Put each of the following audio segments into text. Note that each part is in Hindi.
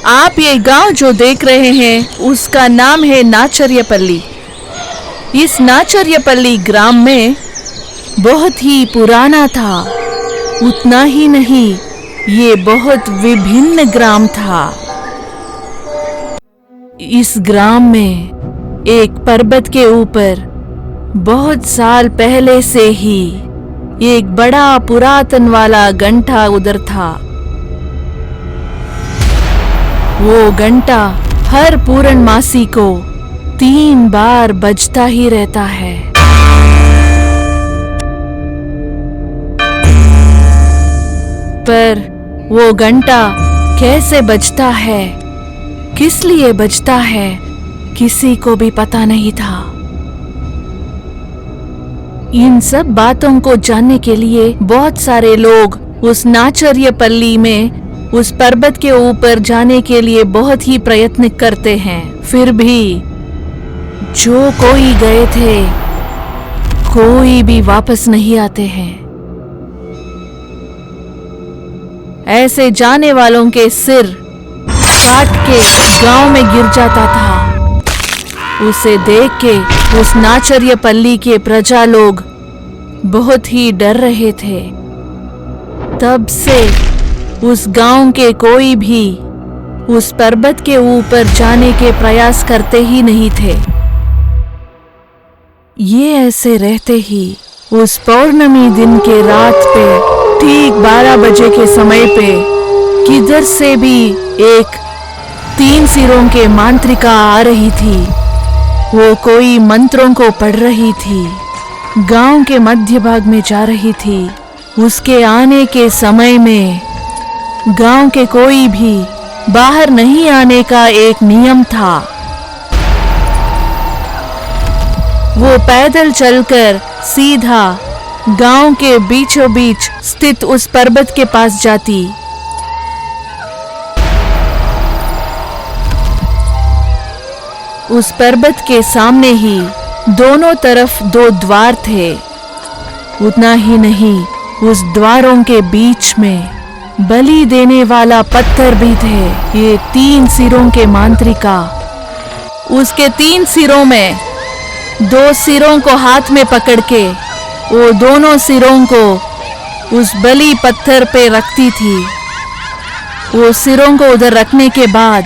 आप ये गांव जो देख रहे हैं उसका नाम है नाचर्यपल्ली। इस नाचर्यपल्ली ग्राम में बहुत ही पुराना था। उतना ही नहीं, ये बहुत विभिन्न ग्राम था। इस ग्राम में एक पर्वत के ऊपर बहुत साल पहले से ही एक बड़ा पुरातन वाला घंटा उधर था। वो घंटा हर पूर्णमासी को 3 बार बजता ही रहता है। पर वो घंटा कैसे बजता है, किस लिए बजता है, किसी को भी पता नहीं था। इन सब बातों को जानने के लिए बहुत सारे लोग उस नाचर्यपल्ली में उस पर्वत के ऊपर जाने के लिए बहुत ही प्रयत्न करते हैं। फिर भी जो कोई गए थे, कोई भी वापस नहीं आते हैं। ऐसे जाने वालों के सिर काट के गांव में गिर जाता था। उसे देख के उस नाचर्यपल्ली के प्रजा लोग बहुत ही डर रहे थे। तब से उस गांव के कोई भी उस पर्वत के ऊपर जाने के प्रयास करते ही नहीं थे। ये ऐसे रहते ही उस पौर्णमी दिन के रात पे ठीक 12 बजे के समय पे किधर से भी एक 3 सिरों के मांत्रिका आ रही थी। वो कोई मंत्रों को पढ़ रही थी, गांव के मध्य भाग में जा रही थी। उसके आने के समय में गांव के कोई भी बाहर नहीं आने का एक नियम था। वो पैदल चलकर सीधा गांव के बीचों बीच स्थित उस पर्वत के पास जाती। उस पर्वत के सामने ही दोनों तरफ 2 द्वार थे। उतना ही नहीं, उस द्वारों के बीच में बलि देने वाला पत्थर भी थे। ये 3 सिरों के मांत्रिका उसके 3 सिरों में 2 सिरों को हाथ में पकड़ के वो दोनों सिरों को उस बलि पत्थर पे रखती थी। वो सिरों को उधर रखने के बाद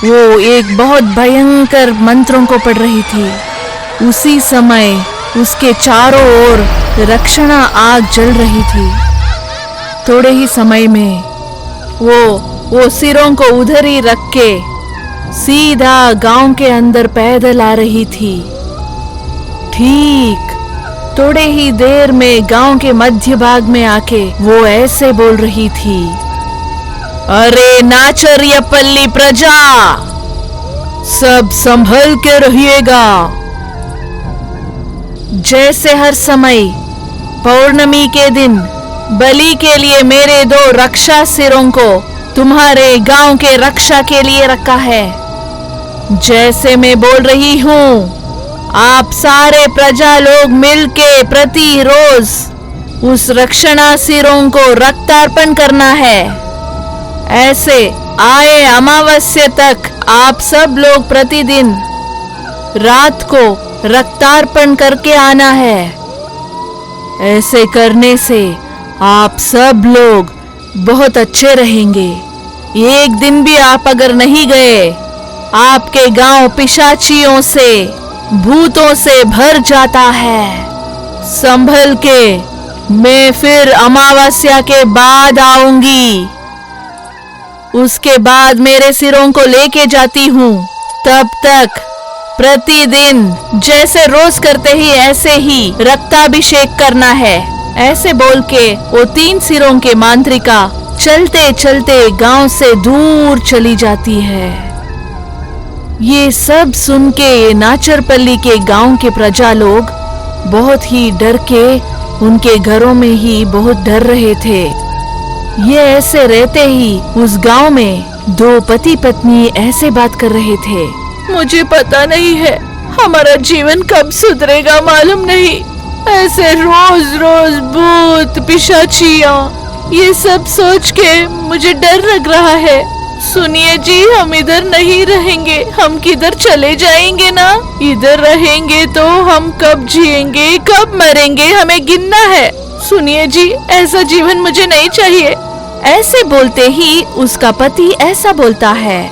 वो एक बहुत भयंकर मंत्रों को पढ़ रही थी। उसी समय उसके चारों ओर रक्षणा आग जल रही थी। थोड़े ही समय में वो सिरों को उधर ही रख के सीधा गांव के अंदर पैदल आ रही थी। ठीक थोड़े ही देर में गांव के मध्य भाग में आके वो ऐसे बोल रही थी, अरे नाचर्यपल्ली प्रजा, सब संभल के रहिएगा। जैसे हर समय पौर्णमी के दिन बलि के लिए मेरे 2 रक्षा सिरों को तुम्हारे गांव के रक्षा के लिए रखा है, जैसे मैं बोल रही हूँ, आप सारे प्रजा लोग मिलके प्रतिरोज उस रक्षणा सिरों को रक्तार्पण करना है। ऐसे आए अमावस्या तक आप सब लोग प्रतिदिन रात को रक्तार्पण करके आना है। ऐसे करने से आप सब लोग बहुत अच्छे रहेंगे। एक दिन भी आप अगर नहीं गए, आपके गांव पिशाचियों से, भूतों से भर जाता है। संभल के मैं फिर अमावस्या के बाद आऊंगी। उसके बाद मेरे सिरों को लेके जाती हूँ। तब तक प्रतिदिन जैसे रोज करते ही ऐसे ही रक्ताभिषेक करना है। ऐसे बोल के वो 3 सिरों के मांत्रिका चलते चलते गांव से दूर चली जाती है। ये सब सुन के ये नाचरपल्ली के गांव के प्रजा लोग बहुत ही डर के उनके घरों में ही बहुत डर रहे थे। ये ऐसे रहते ही उस गांव में 2 पति पत्नी ऐसे बात कर रहे थे, मुझे पता नहीं है हमारा जीवन कब सुधरेगा, मालूम नहीं। ऐसे रोज रोज भूत पिशाचियां, ये सब सोच के मुझे डर लग रहा है। सुनिए जी, हम इधर नहीं रहेंगे, हम किधर चले जाएंगे ना। इधर रहेंगे तो हम कब जिएंगे कब मरेंगे हमें गिनना है। सुनिए जी, ऐसा जीवन मुझे नहीं चाहिए। ऐसे बोलते ही उसका पति ऐसा बोलता है,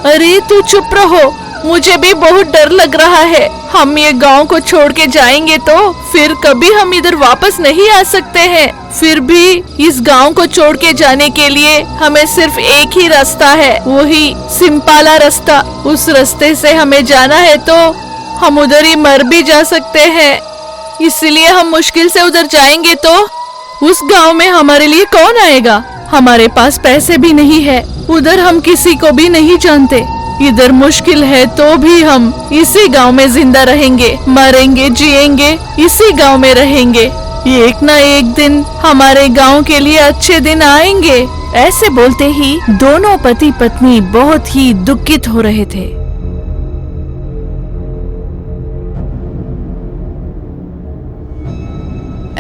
अरे तू चुप रहो, मुझे भी बहुत डर लग रहा है। हम ये गांव को छोड़ के जाएंगे तो फिर कभी हम इधर वापस नहीं आ सकते हैं। फिर भी इस गांव को छोड़ के जाने के लिए हमें सिर्फ एक ही रास्ता है, वही सिंपाला रास्ता। उस रास्ते से हमें जाना है तो हम उधर ही मर भी जा सकते हैं। इसलिए हम मुश्किल से उधर जाएंगे तो उस गांव में हमारे लिए कौन आएगा। हमारे पास पैसे भी नहीं है, उधर हम किसी को भी नहीं जानते। इधर मुश्किल है तो भी हम इसी गांव में जिंदा रहेंगे, मरेंगे जिएंगे इसी गांव में रहेंगे। एक ना एक दिन हमारे गांव के लिए अच्छे दिन आएंगे। ऐसे बोलते ही दोनों पति पत्नी बहुत ही दुखित हो रहे थे।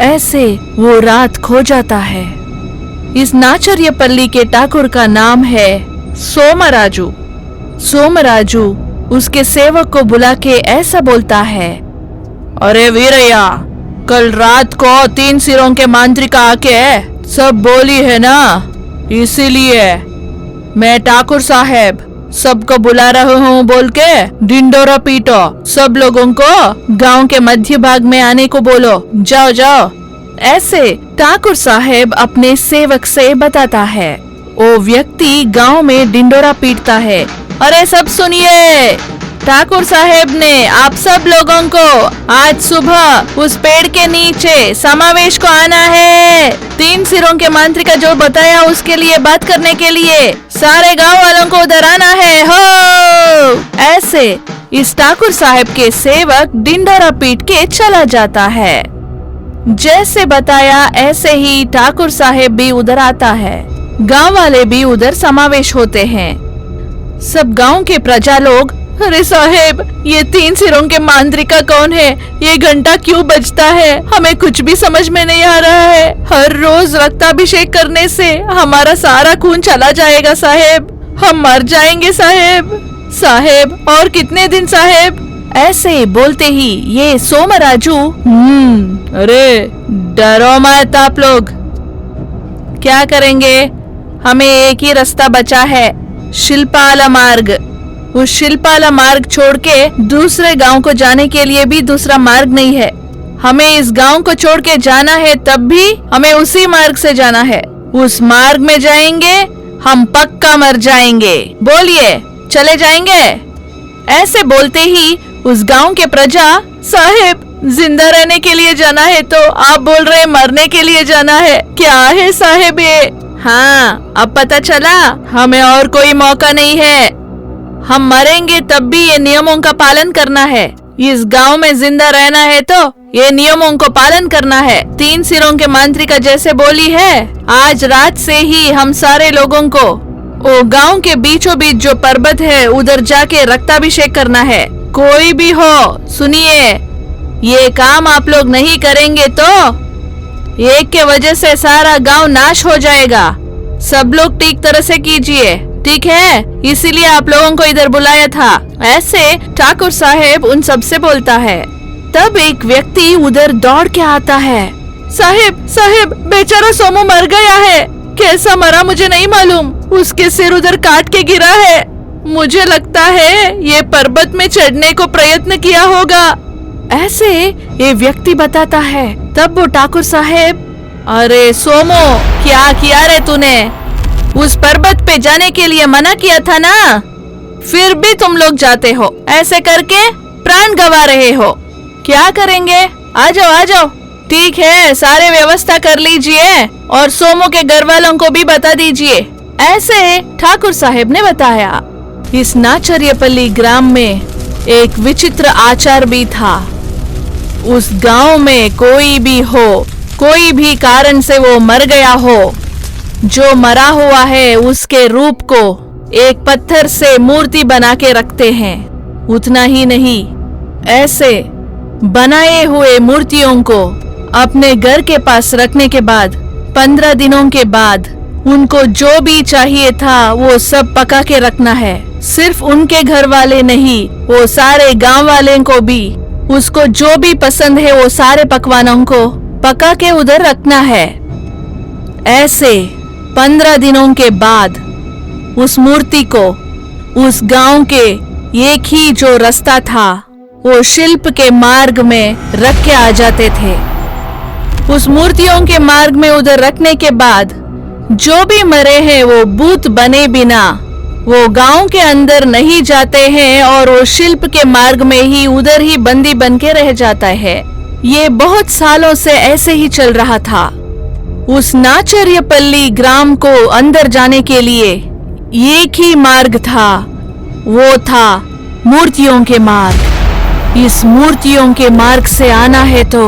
ऐसे वो रात खो जाता है। इस नाचर्यपल्ली के ठाकुर का नाम है सोमराजू। सोमराजू उसके सेवक को बुला के ऐसा बोलता है, अरे वीरैया, कल रात को 3 सिरों के मांत्रिका आके सब बोली है ना, इसीलिए मैं ठाकुर साहब सबको बुला रहा हूँ बोल के डिंडोरा पीटो। सब लोगों को गांव के मध्य भाग में आने को बोलो, जाओ जाओ। ऐसे ठाकुर साहब अपने सेवक से बताता है। वो व्यक्ति गांव में डिंडोरा पीटता है, अरे सब सुनिए, ठाकुर साहब ने आप सब लोगों को आज सुबह उस पेड़ के नीचे समावेश को आना है। 3 सिरों के मांत्रिका जो बताया उसके लिए बात करने के लिए सारे गांव वालों को उधर आना है, हो। ऐसे इस ठाकुर साहब के सेवक डिंडोरा पीट के चला जाता है। जैसे बताया ऐसे ही ठाकुर साहब भी उधर आता है। गांव वाले भी उधर समावेश होते हैं। सब गांव के प्रजा लोग, अरे साहेब, ये 3 सिरों के मांत्रिका कौन है, ये घंटा क्यों बजता है, हमें कुछ भी समझ में नहीं आ रहा है। हर रोज रक्ताभिषेक करने से हमारा सारा खून चला जाएगा साहेब, हम मर जाएंगे साहेब। साहेब और कितने दिन साहेब। ऐसे बोलते ही ये सोमराजू, अरे डरो मत आप लोग, क्या करेंगे, हमें एक ही रास्ता बचा है, शिल्पाला मार्ग। उस शिल्पाला मार्ग छोड़ के दूसरे गांव को जाने के लिए भी दूसरा मार्ग नहीं है। हमें इस गांव को छोड़ के जाना है तब भी हमें उसी मार्ग से जाना है। उस मार्ग में जाएंगे हम पक्का मर जाएंगे, बोलिए चले जाएंगे। ऐसे बोलते ही उस गांव के प्रजा, साहेब जिंदा रहने के लिए जाना है तो आप बोल रहे मरने के लिए जाना है, क्या है साहेब ये। हाँ, अब पता चला, हमें और कोई मौका नहीं है, हम मरेंगे तब भी ये नियमों का पालन करना है। इस गांव में जिंदा रहना है तो ये नियमों को पालन करना है। 3 सिरों के मांत्रिका जैसे बोली है, आज रात से ही हम सारे लोगों को वो गांव के बीचों बीच जो पर्वत है उधर जाके रक्ताभिषेक करना है। कोई भी हो, सुनिए, ये काम आप लोग नहीं करेंगे तो एक के वजह से सारा गांव नाश हो जाएगा। सब लोग ठीक तरह से कीजिए, ठीक है, इसीलिए आप लोगों को इधर बुलाया था। ऐसे ठाकुर साहेब उन सब से बोलता है। तब एक व्यक्ति उधर दौड़ के आता है, साहेब साहेब, बेचारा सोमू मर गया है, कैसा मरा मुझे नहीं मालूम, उसके सिर उधर काट के गिरा है, मुझे लगता है ये पर्वत में चढ़ने को प्रयत्न किया होगा। ऐसे ये व्यक्ति बताता है। तब वो ठाकुर साहेब, अरे सोमो, क्या किया रे तूने, उस पर्वत पे जाने के लिए मना किया था ना, फिर भी तुम लोग जाते हो, ऐसे करके प्राण गंवा रहे हो, क्या करेंगे, आ जाओ आ जाओ। ठीक है, सारे व्यवस्था कर लीजिए और सोमो के घर वालों को भी बता दीजिए। ऐसे ठाकुर साहेब ने बताया। इस नाचर्यपल्ली ग्राम में एक विचित्र आचार भी था। उस गांव में कोई भी हो, कोई भी कारण से वो मर गया हो, जो मरा हुआ है उसके रूप को एक पत्थर से मूर्ति बना के रखते हैं। उतना ही नहीं, ऐसे बनाए हुए मूर्तियों को अपने घर के पास रखने के बाद 15 दिनों के बाद उनको जो भी चाहिए था वो सब पका के रखना है। सिर्फ उनके घर वाले नहीं, वो सारे गांव वाले को भी उसको जो भी पसंद है वो सारे पकवानों को पका के उधर रखना है। ऐसे 15 दिनों के बाद उस मूर्ति को उस गांव के एक ही जो रास्ता था वो शिल्प के मार्ग में रख के आ जाते थे। उस मूर्तियों के मार्ग में उधर रखने के बाद जो भी मरे हैं वो भूत बने बिना वो गांव के अंदर नहीं जाते हैं और वो शिल्प के मार्ग में ही उधर ही बंदी बन के रह जाता है। ये बहुत सालों से ऐसे ही चल रहा था। उस नाचर्यपल्ली ग्राम को अंदर जाने के लिए एक ही मार्ग था, वो था मूर्तियों के मार्ग। इस मूर्तियों के मार्ग से आना है तो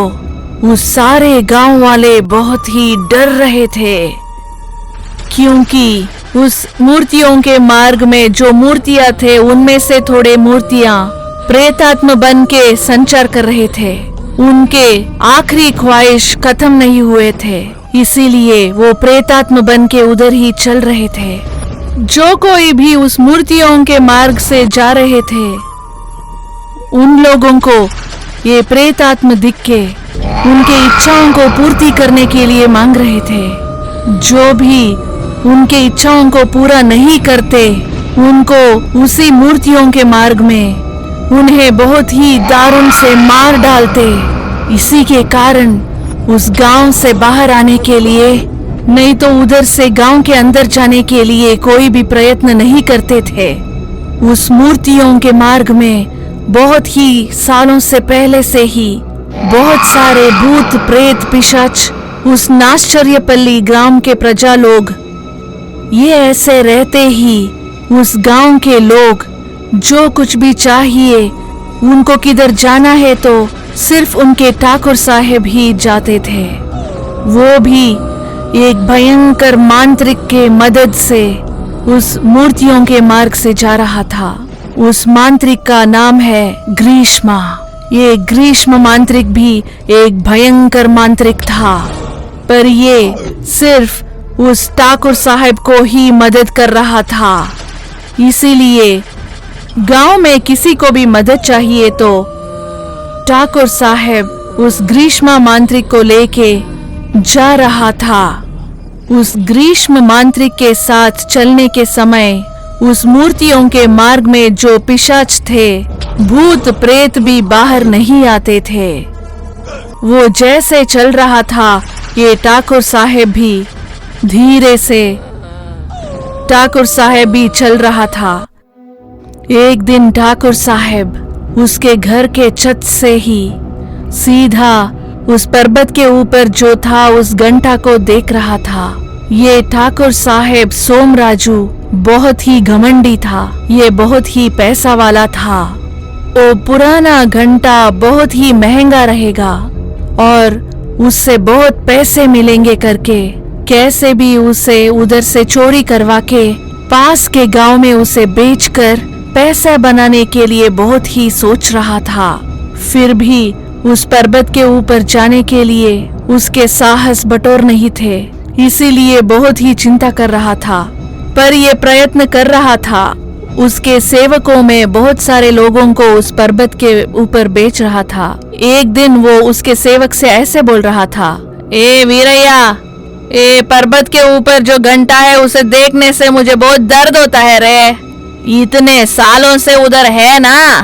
उस सारे गांव वाले बहुत ही डर रहे थे, क्योंकि उस मूर्तियों के मार्ग में जो मूर्तियां थे उनमें से थोड़े मूर्तियां प्रेतात्म बन के संचार कर रहे थे। उनके आखिरी ख्वाहिश खत्म नहीं हुए थे, इसीलिए वो प्रेतात्म बन के उधर ही चल रहे थे। जो कोई भी उस मूर्तियों के मार्ग से जा रहे थे उन लोगों को ये प्रेतात्म दिख के उनके इच्छाओं को पूर्ति करने के लिए मांग रहे थे। जो भी उनके इच्छाओं को पूरा नहीं करते उनको उसी मूर्तियों के मार्ग में उन्हें बहुत ही दारुण से मार डालते। इसी के कारण उस गांव से बाहर आने के लिए नहीं तो उधर से गांव के अंदर जाने के लिए कोई भी प्रयत्न नहीं करते थे। उस मूर्तियों के मार्ग में बहुत ही सालों से पहले से ही बहुत सारे भूत प्रेत पिशाच उस नाश्चर्यपल्ली ग्राम के प्रजा लोग ये ऐसे रहते ही उस गांव के लोग जो कुछ भी चाहिए उनको किधर जाना है तो सिर्फ उनके ठाकुर साहेब ही जाते थे। वो भी एक भयंकर मांत्रिक के मदद से उस मूर्तियों के मार्ग से जा रहा था। उस मांत्रिक का नाम है ग्रीष्मा। ये ग्रीष्म मांत्रिक भी एक भयंकर मांत्रिक था, पर ये सिर्फ उस ठाकुर साहब को ही मदद कर रहा था। इसीलिए गांव में किसी को भी मदद चाहिए तो ठाकुर साहब उस ग्रीष्म मांत्रिक को लेके जा रहा था। उस ग्रीष्म मांत्रिक के साथ चलने के समय उस मूर्तियों के मार्ग में जो पिशाच थे, भूत प्रेत भी बाहर नहीं आते थे। वो जैसे चल रहा था ये ठाकुर साहब भी धीरे से ठाकुर साहब भी चल रहा था। एक दिन ठाकुर साहब उसके घर के छत से ही सीधा उस पर्वत के ऊपर जो था उस घंटा को देख रहा था। ये ठाकुर साहब सोमराजू बहुत ही घमंडी था, ये बहुत ही पैसा वाला था। वो पुराना घंटा बहुत ही महंगा रहेगा और उससे बहुत पैसे मिलेंगे करके कैसे भी उसे उधर से चोरी करवा के पास के गांव में उसे बेचकर पैसा बनाने के लिए बहुत ही सोच रहा था। फिर भी उस पर्वत के ऊपर जाने के लिए उसके साहस बटोर नहीं थे, इसीलिए बहुत ही चिंता कर रहा था। पर ये प्रयत्न कर रहा था। उसके सेवकों में बहुत सारे लोगों को उस पर्वत के ऊपर बेच रहा था। एक दिन वो उसके सेवक से ऐसे बोल रहा था, ए वीरैया, ए पर्वत के ऊपर जो घंटा है उसे देखने से मुझे बहुत दर्द होता है रे। इतने सालों से उधर है ना,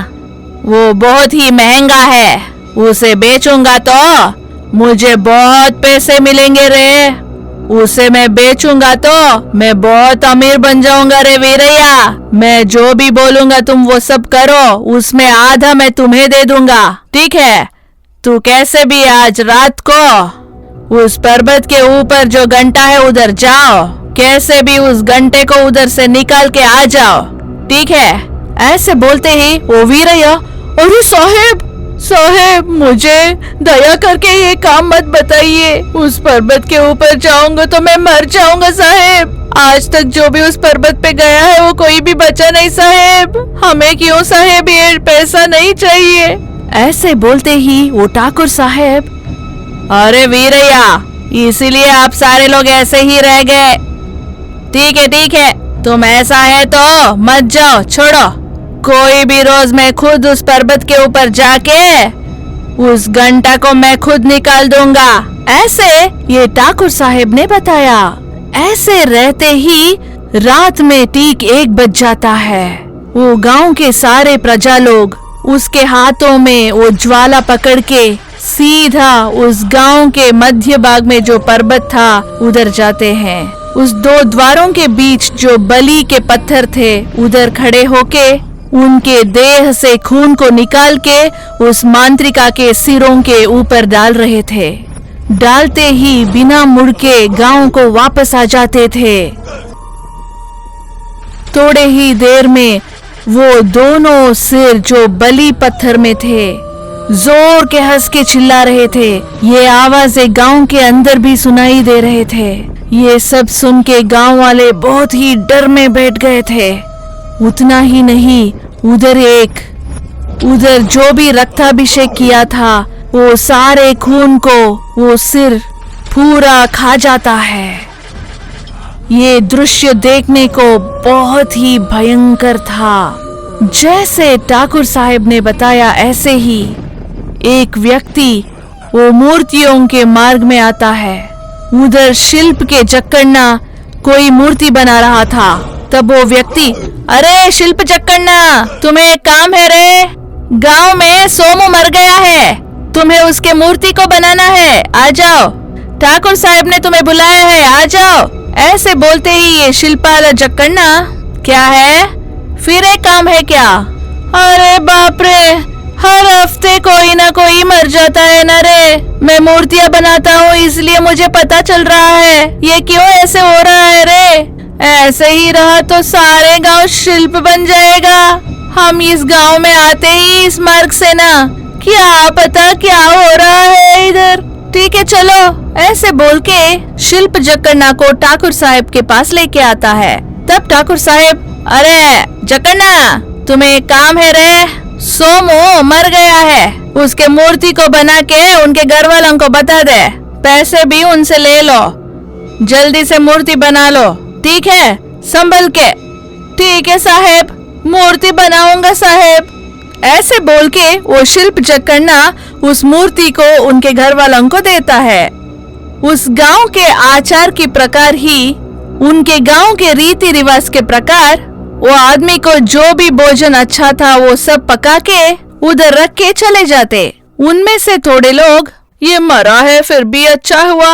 वो बहुत ही महंगा है। उसे बेचूंगा तो मुझे बहुत पैसे मिलेंगे रे। उसे मैं बेचूंगा तो मैं बहुत अमीर बन जाऊंगा रे वीरैया। मैं जो भी बोलूंगा तुम वो सब करो, उसमें आधा मैं तुम्हें दे दूंगा, ठीक है? तू कैसे भी आज रात को उस पर्वत के ऊपर जो घंटा है उधर जाओ, कैसे भी उस घंटे को उधर से निकाल के आ जाओ, ठीक है? ऐसे बोलते ही वो वीरैया, अरे साहेब साहेब, मुझे दया करके ये काम मत बताइए। उस पर्वत के ऊपर जाऊंगा तो मैं मर जाऊंगा साहेब। आज तक जो भी उस पर्वत पे गया है वो कोई भी बचा नहीं साहेब। हमें क्यों साहेब ये पैसा नहीं चाहिए? ऐसे बोलते ही वो ठाकुर साहेब, अरे वीरैया, इसीलिए आप सारे लोग ऐसे ही रह गए। ठीक है, तुम ऐसा है तो मत जाओ, छोड़ो। कोई भी रोज मैं खुद उस पर्वत के ऊपर जाके उस घंटा को मैं खुद निकाल दूंगा। ऐसे ये ठाकुर साहब ने बताया। ऐसे रहते ही रात में ठीक 1 बज जाता है। वो गांव के सारे प्रजा लोग उसके हाथों में वो ज्वाला पकड़ के सीधा उस गांव के मध्य भाग में जो पर्वत था उधर जाते हैं। उस 2 द्वारों के बीच जो बलि के पत्थर थे उधर खड़े होके उनके देह से खून को निकाल के उस मांत्रिका के सिरों के ऊपर डाल रहे थे। डालते ही बिना मुड़ के गांव को वापस आ जाते थे। थोड़े ही देर में वो दोनों सिर जो बलि पत्थर में थे जोर के हंस के चिल्ला रहे थे। ये आवाजें गांव के अंदर भी सुनाई दे रहे थे। ये सब सुन के गांव वाले बहुत ही डर में बैठ गए थे। उतना ही नहीं, उधर जो भी रक्ताभिषेक किया था वो सारे खून को वो सिर पूरा खा जाता है। ये दृश्य देखने को बहुत ही भयंकर था। जैसे ठाकुर साहब ने बताया ऐसे ही एक व्यक्ति वो मूर्तियों के मार्ग में आता है। उधर शिल्प के जक्कन्ना कोई मूर्ति बना रहा था। तब वो व्यक्ति, अरे शिल्प जक्कन्ना, तुम्हें एक काम है रे। गांव में सोमू मर गया है, तुम्हें उसके मूर्ति को बनाना है, आ जाओ। ठाकुर साहब ने तुम्हें बुलाया है, आ जाओ। ऐसे बोलते ही ये शिल्पाला जक्कन्ना, क्या है, फिर एक काम है क्या? अरे बाप रे, हर हफ्ते कोई ना कोई मर जाता है ना रे। मैं मूर्तियां बनाता हूँ इसलिए मुझे पता चल रहा है ये क्यों ऐसे हो रहा है रे। ऐसे ही रहा तो सारे गांव शिल्प बन जाएगा। हम इस गांव में आते ही इस मार्ग से ना, क्या पता क्या हो रहा है इधर। ठीक है चलो। ऐसे बोल के शिल्प जक्कन्ना को ठाकुर साहब के पास लेके आता है। तब ठाकुर साहब, अरे जक्कन्ना, तुम्हें एक काम है रे। सोमू मर गया है, उसके मूर्ति को बना के उनके घर वालों को बता दे, पैसे भी उनसे ले लो, जल्दी से मूर्ति बना लो, ठीक है, संभल के। ठीक है साहेब, मूर्ति बनाऊंगा साहेब। ऐसे बोल के वो शिल्प जक्कन्ना उस मूर्ति को उनके घर वालों को देता है। उस गांव के आचार के प्रकार ही, उनके गांव के रीति रिवाज के प्रकार वो आदमी को जो भी भोजन अच्छा था वो सब पका के उधर रख के चले जाते। उनमें से थोड़े लोग, ये मरा है फिर भी अच्छा हुआ,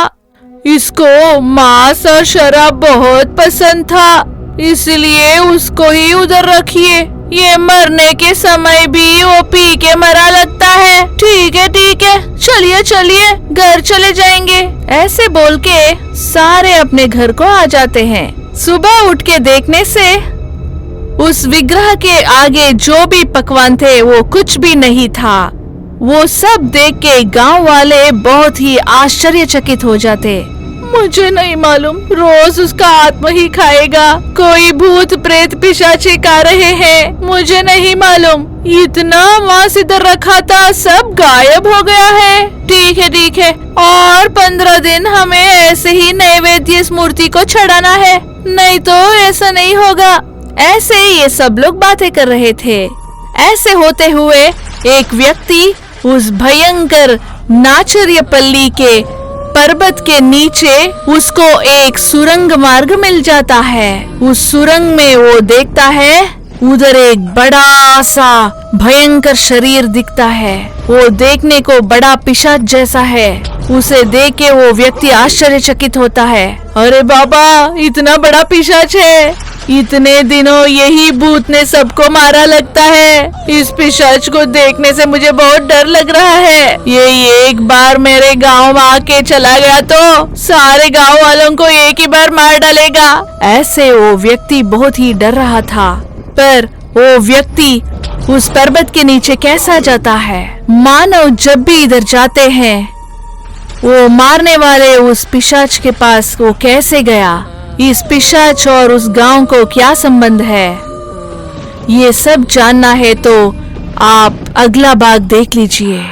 इसको मांस और शराब बहुत पसंद था इसलिए उसको ही उधर रखिए, ये मरने के समय भी वो पी के मरा लगता है। ठीक है, चलिए चलिए घर चले जाएंगे। ऐसे बोल के सारे अपने घर को आ जाते हैं। सुबह उठ के देखने से उस विग्रह के आगे जो भी पकवान थे वो कुछ भी नहीं था। वो सब देख के गांव वाले बहुत ही आश्चर्यचकित हो जाते। मुझे नहीं मालूम, रोज उसका आत्मा ही खाएगा, कोई भूत प्रेत पिशाची खा रहे हैं, मुझे नहीं मालूम। इतना मांस इधर रखा था सब गायब हो गया है। ठीक है, और 15 दिन हमें ऐसे ही नैवेद्य इस मूर्ति को चढ़ाना है, नहीं तो ऐसा नहीं होगा। ऐसे ये सब लोग बातें कर रहे थे। ऐसे होते हुए एक व्यक्ति उस भयंकर नाचर्यपल्ली के पर्वत के नीचे उसको एक सुरंग मार्ग मिल जाता है। उस सुरंग में वो देखता है उधर एक बड़ा सा भयंकर शरीर दिखता है। वो देखने को बड़ा पिशाच जैसा है। उसे देख के वो व्यक्ति आश्चर्यचकित होता है। अरे बाबा, इतना बड़ा पिशाच है, इतने दिनों यही भूत ने सबको मारा लगता है। इस पिशाच को देखने से मुझे बहुत डर लग रहा है। ये एक बार मेरे गांव में आके चला गया तो सारे गांव वालों को एक ही बार मार डालेगा। ऐसे वो व्यक्ति बहुत ही डर रहा था। पर वो व्यक्ति उस पर्वत के नीचे कैसा जाता है? मानव जब भी इधर जाते हैं वो मारने वाले उस पिशाच के पास वो कैसे गया? इस पिशाच और उस गांव को क्या संबंध है? ये सब जानना है तो आप अगला भाग देख लीजिए।